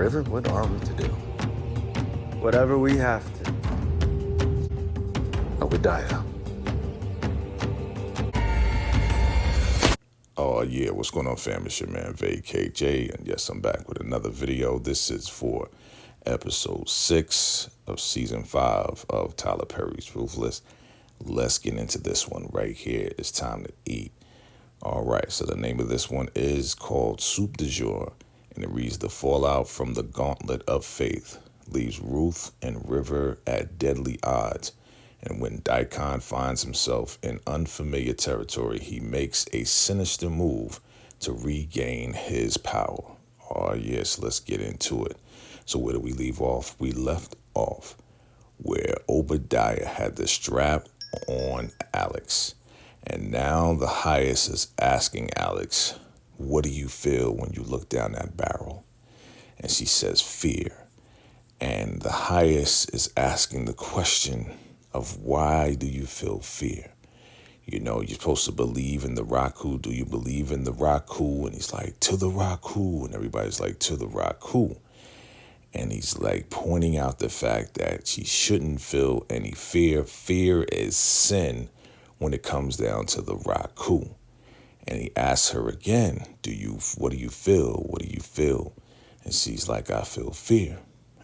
River, what are we to do? Whatever we have to. Obadiah. Oh yeah, what's going on, fam? It's your man VACAY-J, and yes, I'm back with another video. This is for episode 6 of season 5 of Tyler Perry's Ruthless. Let's get into this one right here. It's time to eat. All right, so the name of this one is called Soup du Jour, and it reads: the fallout from the gauntlet of faith leaves Ruth and River at deadly odds. And when Daikon finds himself in unfamiliar territory, he makes a sinister move to regain his power. Oh, yes, let's get into it. So where do we leave off? We left off where Obadiah had the strap on Alex. And now the highest is asking Alex, what do you feel when you look down that barrel? And she says, fear. And the highest is asking the question of why do you feel fear? You know, you're supposed to believe in the Raku. Do you believe in the Raku? And he's like, to the Raku. And everybody's like, to the Raku. And he's like pointing out the fact that she shouldn't feel any fear. Fear is sin when it comes down to the Raku. And he asks her again, what do you feel? What do you feel? And she's like, I feel fear.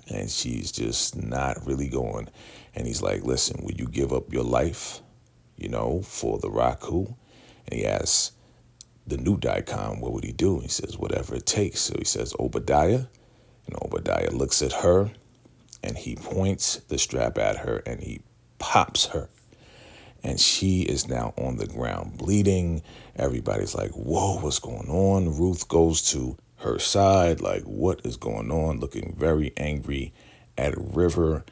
And she's just not really going. And he's like, listen, will you give up your life, for the Raku? And he asks the new Daikon, what would he do? He says, whatever it takes. So he says, Obadiah. And Obadiah looks at her and he points the strap at her and he pops her. And she is now on the ground bleeding. Everybody's like, whoa, what's going on? Ruth goes to her side, like, what is going on? Looking very angry at River.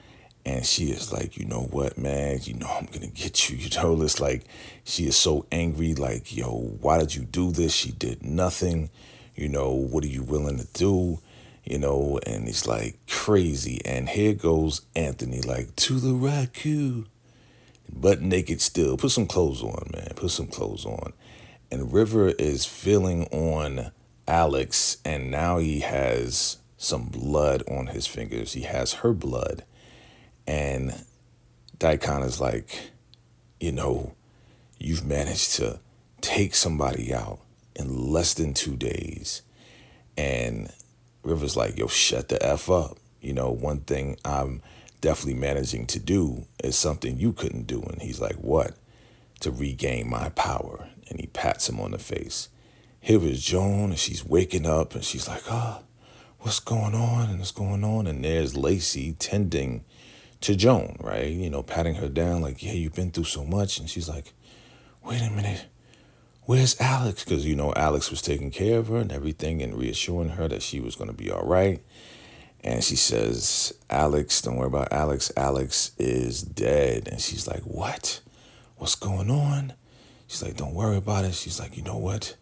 And she is like, you know what, man? I'm going to get you. It's like she is so angry, like, yo, why did you do this? She did nothing. What are you willing to do? And it's like crazy. And here goes Anthony, like, to the Raku. Butt naked still. Put some clothes on, man. Put some clothes on. And River is feeling on Alex, and now he has some blood on his fingers. He has her blood. And Daikon is like, you've managed to take somebody out in less than 2 days. And River's like, yo, shut the F up. One thing I'm definitely managing to do is something you couldn't do. And he's like, what? To regain my power. And he pats him on the face. Here is Joan, and she's waking up, and she's like, what's going on? And what's going on? And there's Lacy tending to Joan, right? Patting her down like, yeah, you've been through so much. And she's like, wait a minute, where's Alex? Because, Alex was taking care of her and everything and reassuring her that she was going to be all right. And she says, Alex, don't worry about Alex. Alex is dead. And she's like, what? What's going on? She's like, don't worry about it. She's like, you know what?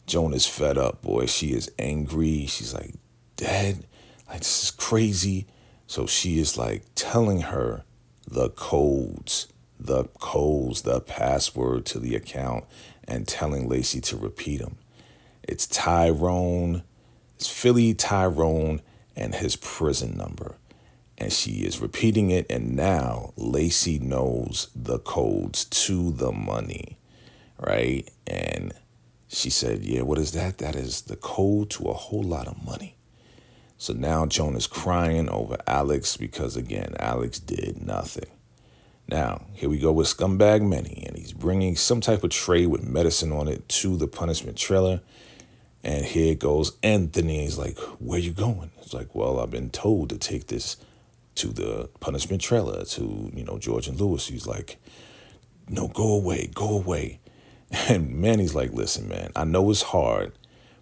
Joan is fed up, boy. She is angry. She's like, dead? Like, this is crazy. So she is like telling her the codes, the password to the account, and telling Lacy to repeat them. It's Philly Tyrone, and his prison number. And she is repeating it, and now Lacy knows the codes to the money, right? And she said, yeah, what is that? That is the code to a whole lot of money. So now Joan is crying over Alex because, again, Alex did nothing. Now, here we go with Scumbag Manny, and he's bringing some type of tray with medicine on it to the punishment trailer. And here goes Anthony. He's like, where you going? It's like, well, I've been told to take this to the punishment trailer to, George and Lewis. He's like, no, go away, go away. And Manny's like, listen, man, I know it's hard,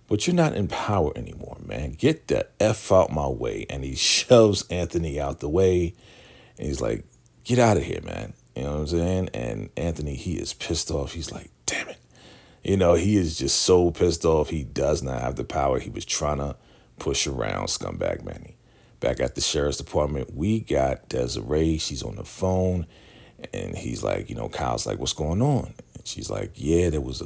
but you're not in power anymore, man. Get the F out my way. And he shoves Anthony out the way. And he's like, get out of here, man. You know what I'm saying? And Anthony, he is pissed off. He's like, damn it. He is just so pissed off. He does not have the power he was trying to push around Scumbag Manny. Back at the sheriff's department, we got Desiree. She's on the phone. And he's like, Kyle's like, what's going on? And she's like, yeah, there was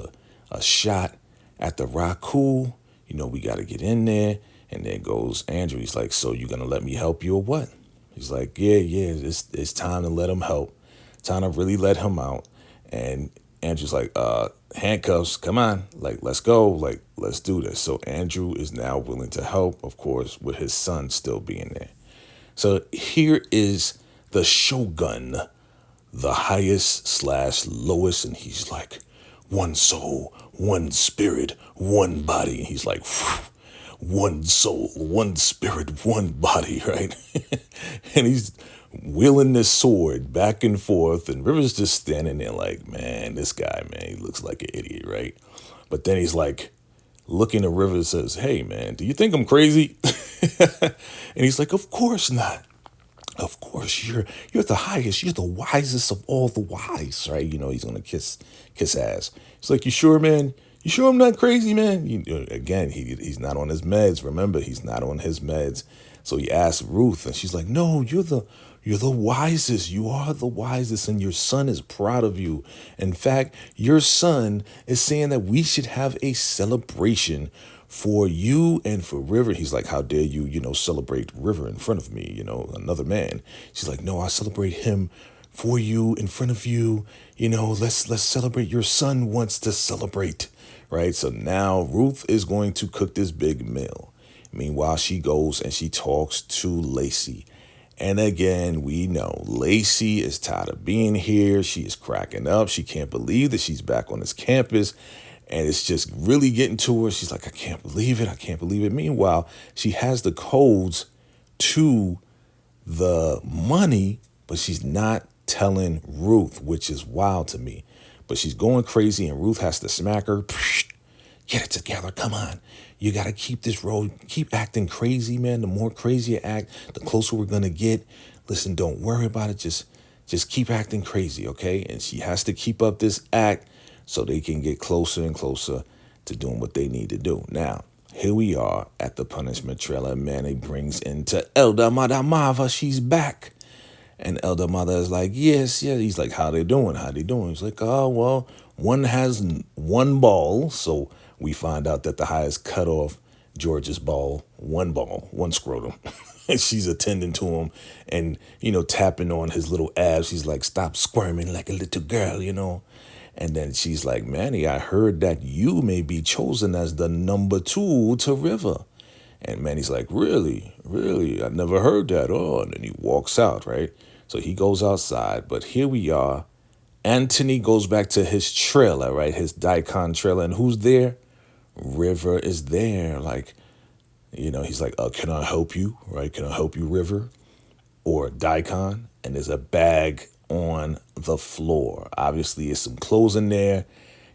a shot at the Raku. We got to get in there. And there goes Andrew. He's like, so you gonna let me help you or what? He's like, yeah, it's time to let him help. Time to really let him out. And Andrew's like, handcuffs, come on, like, let's go, like, let's do this. So Andrew is now willing to help, of course, with his son still being there. So here is the Shogun, the highest slash lowest, and he's like, one soul, one spirit, one body. He's like, one soul, one spirit, one body, right? And he's wheeling this sword back and forth, and River's just standing there like, man, this guy, man, he looks like an idiot, right? But then he's like, looking at River and says, hey, man, do you think I'm crazy? And he's like, of course not. Of course, you're the highest, you're the wisest of all the wise, right? You know, he's gonna kiss ass. He's like, you sure, man? You sure I'm not crazy, man? Again, he's not on his meds. Remember, he's not on his meds. So he asked Ruth, and she's like, no, you're the wisest. You are the wisest, and your son is proud of you. In fact, your son is saying that we should have a celebration for you and for River. He's like, how dare you, celebrate River in front of me, another man. She's like, no, I celebrate him for you in front of you. Let's celebrate. Your son wants to celebrate, right? So now Ruth is going to cook this big meal. Meanwhile, she goes and she talks to Lacy. And again, we know Lacy is tired of being here. She is cracking up. She can't believe that she's back on this campus. And it's just really getting to her. She's like, I can't believe it. I can't believe it. Meanwhile, she has the codes to the money, but she's not telling Ruth, which is wild to me. But she's going crazy, and Ruth has to smack her. Get it together. Come on. You got to keep this road. Keep acting crazy, man. The more crazy you act, the closer we're going to get. Listen, don't worry about it. Just keep acting crazy, okay? And she has to keep up this act so they can get closer and closer to doing what they need to do. Now, here we are at the punishment trailer. Manny brings into Elder Mother Marva. She's back. And Elder Mother is like, yes. He's like, how they doing? He's like, oh, well, one has one ball. So we find out that the highest cut off George's ball, one scrotum. And she's attending to him and, tapping on his little abs. She's like, stop squirming like a little girl, And then she's like, Manny, I heard that you may be chosen as the number 2 to River. And Manny's like, really? I never heard that. Oh, and then he walks out, right? So he goes outside. But here we are. Anthony goes back to his trailer, right? His Daikon trailer. And who's there? River is there. Like, he's like, can I help you? Right? Can I help you, River? Or Daikon? And there's a bag on the floor. Obviously, it's some clothes in there.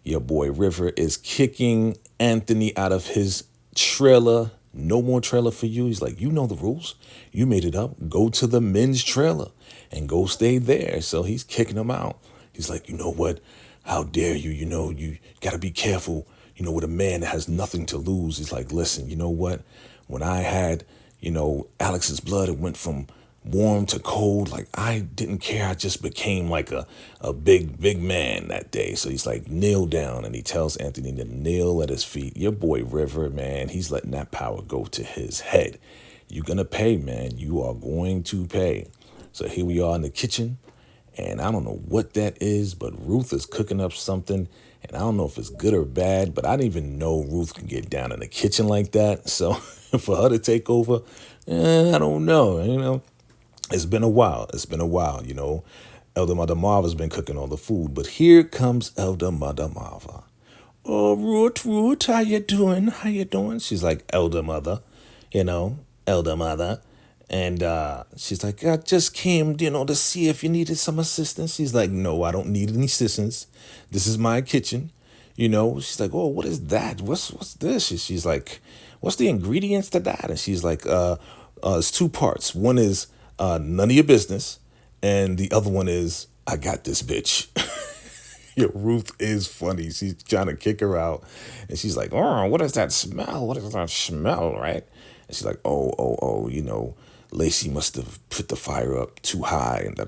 Your boy River is kicking Anthony out of his trailer. No more trailer for you. He's like, you know the rules. You made it up. Go to the men's trailer and go stay there. So he's kicking him out. He's like, you know what? How dare you? You got to be careful, with a man that has nothing to lose. He's like, listen, you know what? When I had, Alex's blood, it went from warm to cold. Like, I didn't care. I just became like a big man that day. So he's like, kneel down. And he tells Anthony to kneel at his feet. Your boy River, man, he's letting that power go to his head. You're going to pay, man. You are going to pay. So here we are in the kitchen. And I don't know what that is, but Ruth is cooking up something. And I don't know if it's good or bad, but I didn't even know Ruth can get down in the kitchen like that. So for her to take over, I don't know, It's been a while. Elder Mother Marva's been cooking all the food. But here comes Elder Mother Marva. Oh, Ruth, how you doing? She's like, Elder Mother, Elder Mother. And she's like, I just came, to see if you needed some assistance. She's like, no, I don't need any assistance. This is my kitchen. She's like, oh, what is that? What's this? She's like, what's the ingredients to that? And she's like, it's 2 parts. One is none of your business. And the other one is, I got this bitch. Yo, Ruth is funny. She's trying to kick her out. And she's like, oh, what is that smell? What is that smell, right? And she's like, oh, Lacy must have put the fire up too high and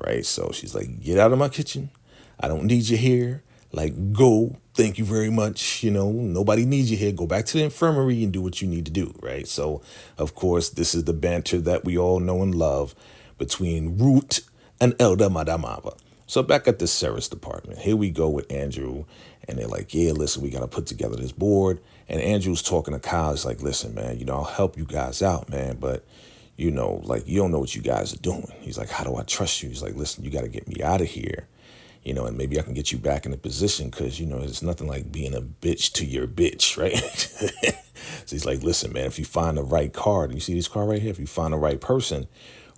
right? So she's like, get out of my kitchen. I don't need you here. Like, go, thank you very much. Nobody needs you here. Go back to the infirmary and do what you need to do, right? So, of course, this is the banter that we all know and love between Ruth and Elder Madamava. So back at the Sarah's department, here we go with Andrew, and they're like, yeah, listen, we got to put together this board. And Andrew's talking to Kyle. He's like, listen, man, I'll help you guys out, man, but, like, you don't know what you guys are doing. He's like, how do I trust you? He's like, listen, you got to get me out of here, and maybe I can get you back in a position because, it's nothing like being a bitch to your bitch, right? So he's like, listen, man, if you find the right card, you see this card right here? If you find the right person,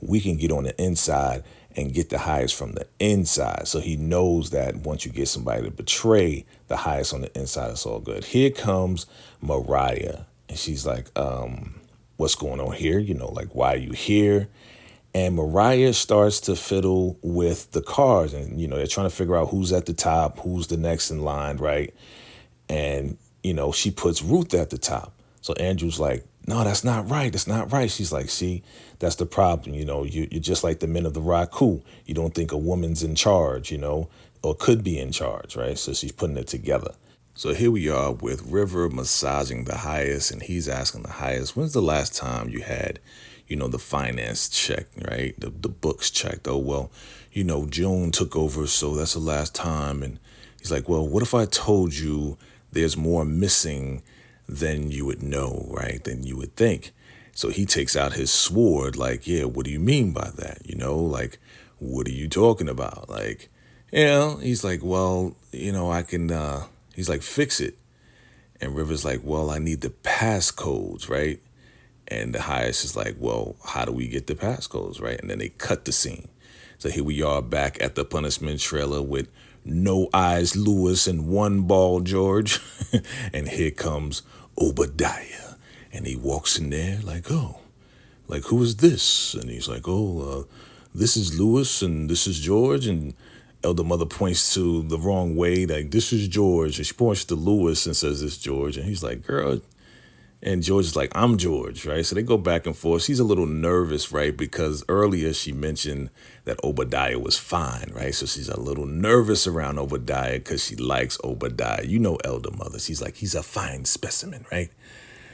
we can get on the inside and get the highest from the inside. So he knows that once you get somebody to betray the highest on the inside, it's all good. Here comes Mariah. And she's like, what's going on here? Like, why are you here? And Mariah starts to fiddle with the cards. And, they're trying to figure out who's at the top, who's the next in line, right? And, she puts Ruth at the top. So Andrew's like, no, that's not right. That's not right. She's like, see, that's the problem. You're just like the men of the Raku. You don't think a woman's in charge, or could be in charge, right? So she's putting it together. So here we are with River massaging the highest, and he's asking the highest, when's the last time you had, the finance check, right? The books checked. Oh, well, Joan took over, so that's the last time. And he's like, well, what if I told you there's more missing than you would know, right? Than you would think. So he takes out his sword, like, yeah, what do you mean by that? Like, what are you talking about? Like, he's like, well, I can, he's like, fix it. And River's like, well, I need the passcodes, right? And the highest is like, well, how do we get the passcodes, right? And then they cut the scene. So here we are back at the punishment trailer with No Eyes Lewis and One Ball George. And here comes Obadiah. And he walks in there like, oh, like, who is this? And he's like, oh, this is Lewis and this is George. And Elder Mother points to the wrong way, like, this is George. And she points to Lewis and says, this is George. And he's like, girl. And George is like, I'm George, right? So they go back and forth. She's a little nervous, right? Because earlier she mentioned that Obadiah was fine, right? So she's a little nervous around Obadiah because she likes Obadiah. Elder Mother. She's like, he's a fine specimen, right?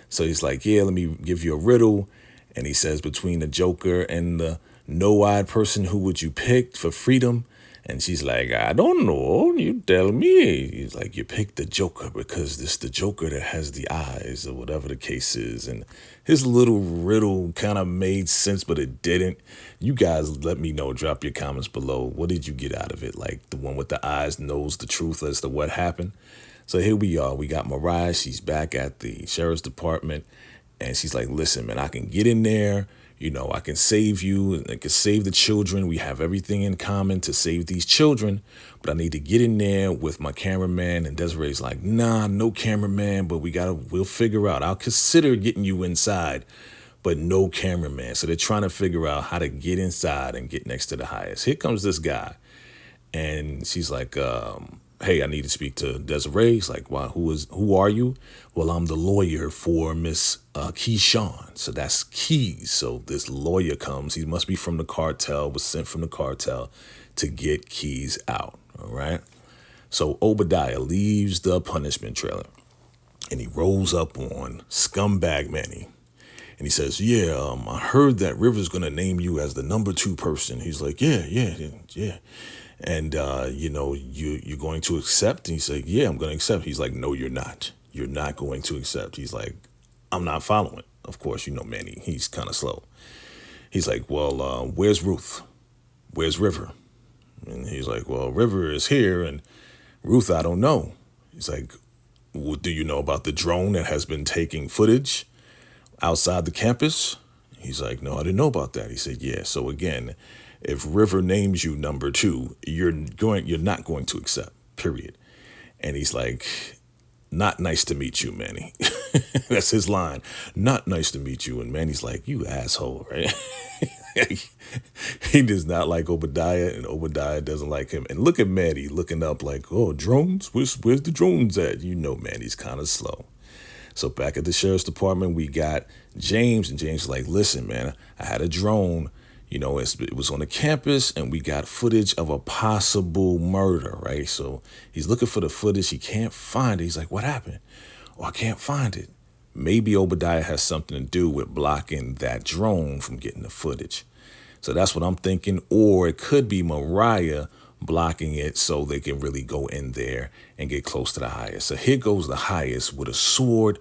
So he's like, yeah, let me give you a riddle. And he says, between the Joker and the no-eyed person, who would you pick for freedom? And she's like, I don't know. You tell me. He's like, you pick the Joker because it's the Joker that has the eyes or whatever the case is. And his little riddle kind of made sense, but it didn't. You guys let me know. Drop your comments below. What did you get out of it? Like, the one with the eyes knows the truth as to what happened. So here we are. We got Mariah. She's back at the sheriff's department. And she's like, listen, man, I can get in there. I can save you, and I can save the children. We have everything in common to save these children, but I need to get in there with my cameraman. And Desiree's like, nah, no cameraman, but we'll figure out. I'll consider getting you inside, but no cameraman. So they're trying to figure out how to get inside and get next to the highest. Here comes this guy, and she's like, hey, I need to speak to Desiree. He's like, wow, who are you? Well, I'm the lawyer for Miss Keyshawn. So that's Keys. So this lawyer comes. He must be from the cartel, was sent from the cartel to get Keys out. All right. So Obadiah leaves the punishment trailer and he rolls up on scumbag Manny. And he says, yeah, I heard that River's going to name you as the number 2 person. He's like, yeah. And, you're going to accept? And he's like, yeah, I'm going to accept. He's like, no, you're not. You're not going to accept. He's like, I'm not following. Of course, Manny, he's kind of slow. He's like, well, where's Ruth? Where's River? And he's like, well, River is here and Ruth, I don't know. He's like, well, do you know about the drone that has been taking footage outside the campus? He's like, no, I didn't know about that. He said, yeah. So again, if River names you number 2, you're not going to accept, period. And he's like, not nice to meet you, Manny. That's his line. Not nice to meet you. And Manny's like, you asshole, right? He does not like Obadiah, and Obadiah doesn't like him. And look at Manny looking up like, oh, drones? Where's the drones at? Manny's kind of slow. So back at the sheriff's department, we got James, and James is like, listen, man, I had a drone. It was on the campus, and we got footage of a possible murder, right? So he's looking for the footage. He can't find it. He's like, what happened? Oh, I can't find it. Maybe Obadiah has something to do with blocking that drone from getting the footage. So that's what I'm thinking. Or it could be Mariah blocking it so they can really go in there and get close to the highest. So here goes the highest with a sword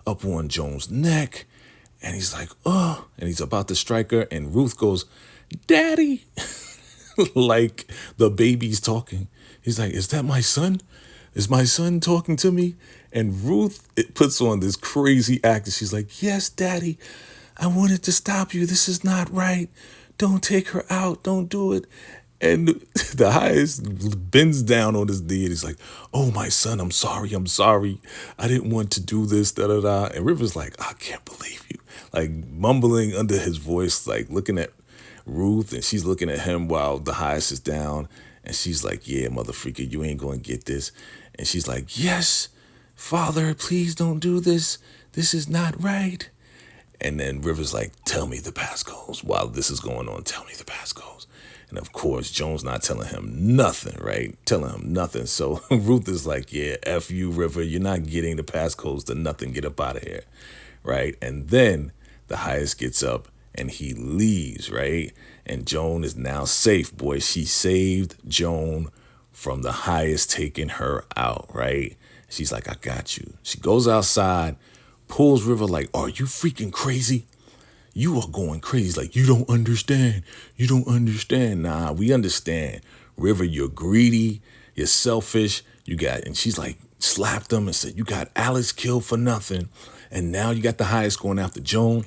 up on Joan's neck. And he's like, oh, and he's about to strike her. And Ruth goes, Daddy, like the baby's talking. He's like, is that my son? Is my son talking to me? And Ruth, it puts on this crazy act. And she's like, yes, Daddy, I wanted to stop you. This is not right. Don't take her out. Don't do it. And the highest bends down on his knee and he's like, oh, my son, I'm sorry. I didn't want to do this, da-da-da. And River's like, I can't believe you. Like mumbling under his voice, like looking at Ruth, and she's looking at him while the highest is down. And she's like, yeah, mother freaker, you ain't going to get this. And she's like, yes, Father, please don't do this. This is not right. And then River's like, tell me the passcodes. While this is going on, tell me the passcodes. And of course, Joan's not telling him nothing, right? Telling him nothing. So Ruth is like, yeah, F you, River. You're not getting the passcodes to nothing. Get up out of here, right? And then the highest gets up and he leaves, right? And Joan is now safe, boy. She saved Joan from the highest taking her out, right? She's like, I got you. She goes outside, pulls River like, are you freaking crazy? You are going crazy. Like, you don't understand. You don't understand. Nah, we understand. River, you're greedy. You're selfish. And she's like, slapped him and said, you got Alex killed for nothing. And now you got the highest going after Joan.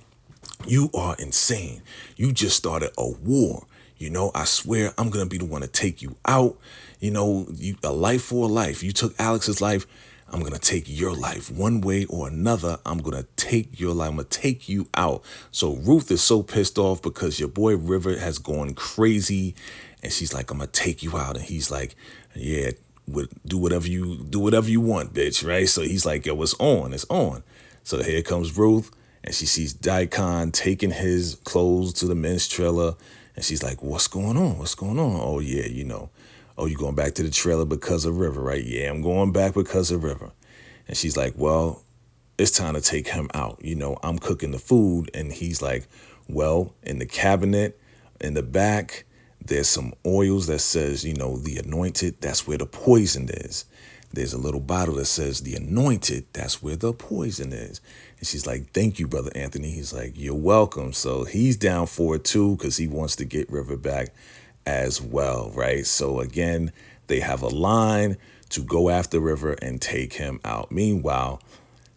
You are insane. You just started a war. I swear I'm going to be the one to take you out. A life for a life. You took Alex's life. I'm going to take your life one way or another. I'm going to take your life. I'm going to take you out. So Ruth is so pissed off because your boy River has gone crazy. And she's like, I'm going to take you out. And he's like, yeah, do whatever you want, bitch. Right. So he's like, yo, it's on. It's on. So here comes Ruth. And she sees Daikon taking his clothes to the men's trailer. And she's like, what's going on? What's going on? Oh, yeah, Oh, you going back to the trailer because of River, right? Yeah, I'm going back because of River. And she's like, well, it's time to take him out. I'm cooking the food. And he's like, well, in the cabinet, in the back, there's some oils that says, the anointed, that's where the poison is. There's a little bottle that says the anointed, that's where the poison is. And she's like, thank you, Brother Anthony. He's like, you're welcome. So he's down for it, too, because he wants to get River back as well, right? So again, they have a line to go after River and take him out. Meanwhile,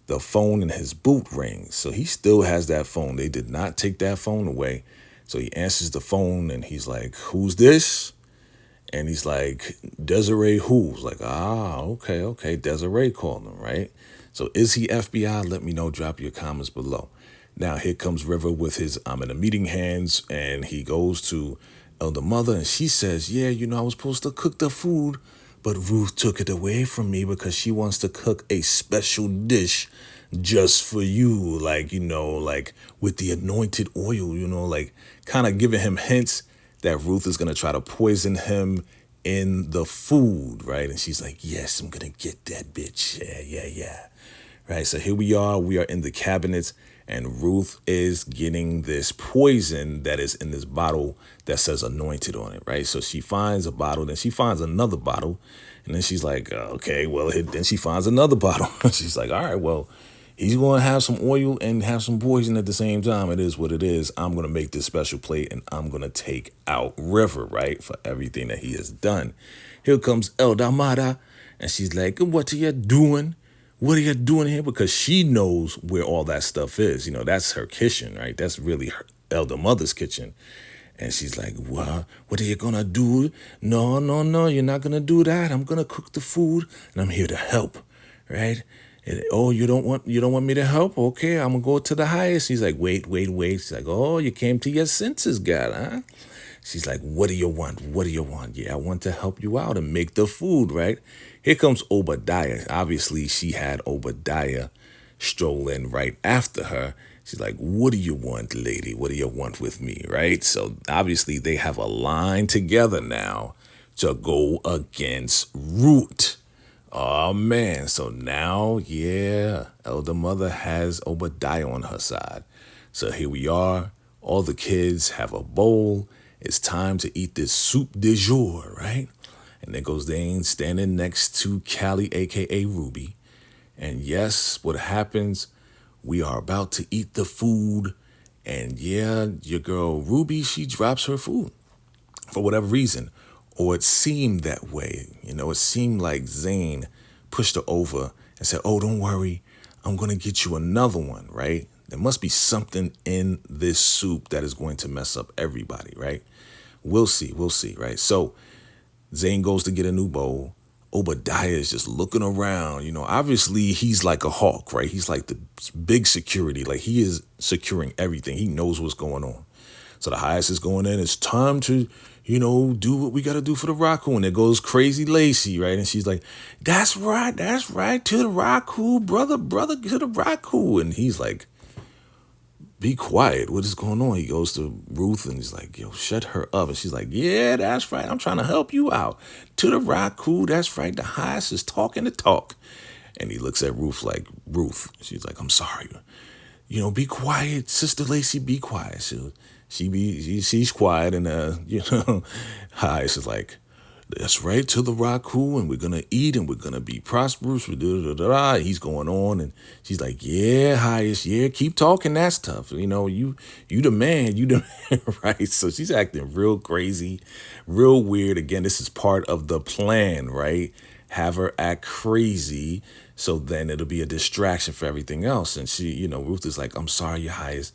the phone in his boot rings. So he still has that phone. They did not take that phone away. So he answers the phone and he's like, who's this? And he's like, Desiree who's? Like, okay. Desiree called him, right? So is he FBI? Let me know. Drop your comments below. Now, here comes River with his I'm in a meeting hands, and he goes to Elder Mother, and she says, yeah, I was supposed to cook the food, but Ruth took it away from me because she wants to cook a special dish just for you, like with the anointed oil, like kind of giving him hints that Ruth is going to try to poison him in the food, right? And she's like, yes, I'm going to get that bitch. Yeah. Right, so here we are in the cabinets, and Ruth is getting this poison that is in this bottle that says anointed on it, right? So she finds a bottle, then she finds another bottle, and then she's like, okay, well, then she finds another bottle. She's like, all right, well, he's going to have some oil and have some poison at the same time. It is what it is. I'm going to make this special plate, and I'm going to take out River, right, for everything that he has done. Here comes El Damada, and she's like, what are you doing? What are you doing here? Because she knows where all that stuff is. That's her kitchen, right? That's really her elder mother's kitchen. And she's like, what are you going to do? No, you're not going to do that. I'm going to cook the food, and I'm here to help, right? And, oh, you don't want me to help? Okay, I'm going to go to the highest. He's like, wait. She's like, oh, you came to your senses, God, huh? She's like, what do you want? Yeah, I want to help you out and make the food, right? Here comes Obadiah. Obviously, she had Obadiah stroll in right after her. She's like, what do you want, lady? What do you want with me, right? So obviously they have a line together now to go against Ruth. Oh, man. So now, yeah, Elder Mother has Obadiah on her side. So here we are. All the kids have a bowl. It's time to eat this soup de jour, right? And there goes Dane standing next to Callie, a.k.a. Ruby. And yes, what happens, we are about to eat the food. And yeah, your girl Ruby, she drops her food for whatever reason. Or it seemed that way. It seemed like Zane pushed her over and said, oh, don't worry, I'm going to get you another one, right? There must be something in this soup that is going to mess up everybody, right? We'll see, right? So Zane goes to get a new bowl. Obadiah is just looking around. Obviously he's like a hawk, right? He's like the big security. Like he is securing everything. He knows what's going on. So the highest is going in. It's time to, do what we got to do for the raccoon. There goes crazy Lacy, right? And she's like, that's right. To the raccoon, brother, to the raccoon. And he's like, be quiet. What is going on? He goes to Ruth and he's like, yo, shut her up. And she's like, yeah, that's right. I'm trying to help you out. To the raccoon, that's right. The highest is talking the talk. And he looks at Ruth like, Ruth. She's like, I'm sorry. Be quiet. Sister Lacy, be quiet. She's quiet. And, highest is like, that's right, to the raccoon, and we're going to eat, and we're going to be prosperous. He's going on, and she's like, yeah, highest, yeah, keep talking that stuff. You the man, right? So she's acting real crazy, real weird. Again, this is part of the plan, right? Have her act crazy, so then it'll be a distraction for everything else. And she, Ruth is like, I'm sorry, your highest.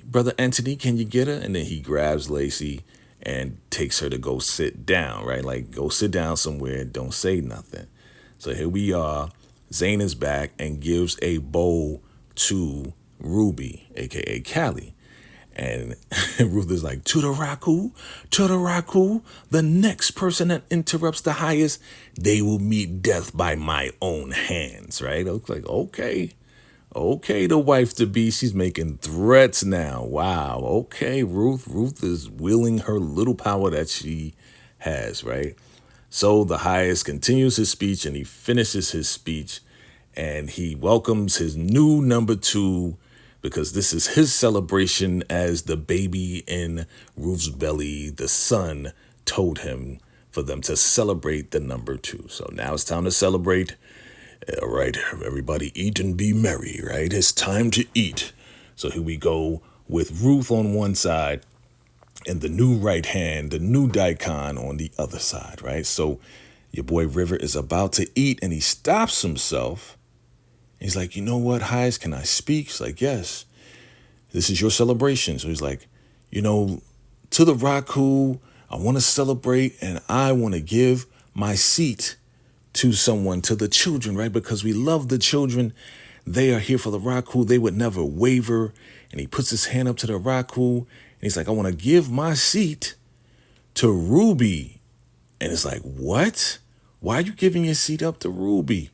Brother Anthony, can you get her? And then he grabs Lacy and takes her to go sit down, right? Like, go sit down somewhere, don't say nothing. So here we are. Zane is back and gives a bowl to Ruby, a.k.a. Callie. And Ruth is like, to the raccoon, the next person that interrupts the highest, they will meet death by my own hands, right? I was like, okay, the wife-to-be, she's making threats now. Wow. Okay, Ruth is wielding her little power that she has, right? So the highest continues his speech, and he finishes his speech, and he welcomes his new number 2, because this is his celebration as the baby in Ruth's belly. The son told him for them to celebrate the number 2. So now it's time to celebrate. All right, everybody eat and be merry, right? It's time to eat. So here we go with Ruth on one side and the new right hand, the new daikon on the other side, right? So your boy River is about to eat and he stops himself. He's like, you know what, highest, can I speak? He's like, yes, this is your celebration. So he's like, to the Raku, I want to celebrate and I want to give my seat to someone, to the children, right? Because we love the children. They are here for the Raku. They would never waver. And he puts his hand up to the Raku and he's like, I want to give my seat to Ruby. And it's like, what? Why are you giving your seat up to Ruby?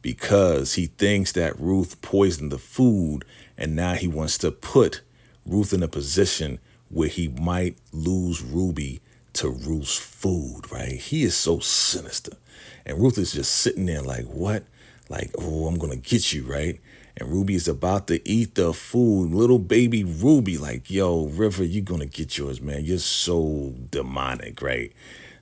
Because he thinks that Ruth poisoned the food and now he wants to put Ruth in a position where he might lose Ruby to Ruth's food, right? He is so sinister. And Ruth is just sitting there like, what? Like, oh, I'm going to get you, right? And Ruby is about to eat the food. Little baby Ruby, like, yo, River, you're going to get yours, man. You're so demonic, right?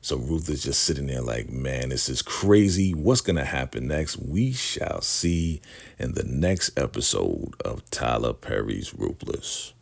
So Ruth is just sitting there like, man, this is crazy. What's going to happen next? We shall see in the next episode of Tyler Perry's Ruthless.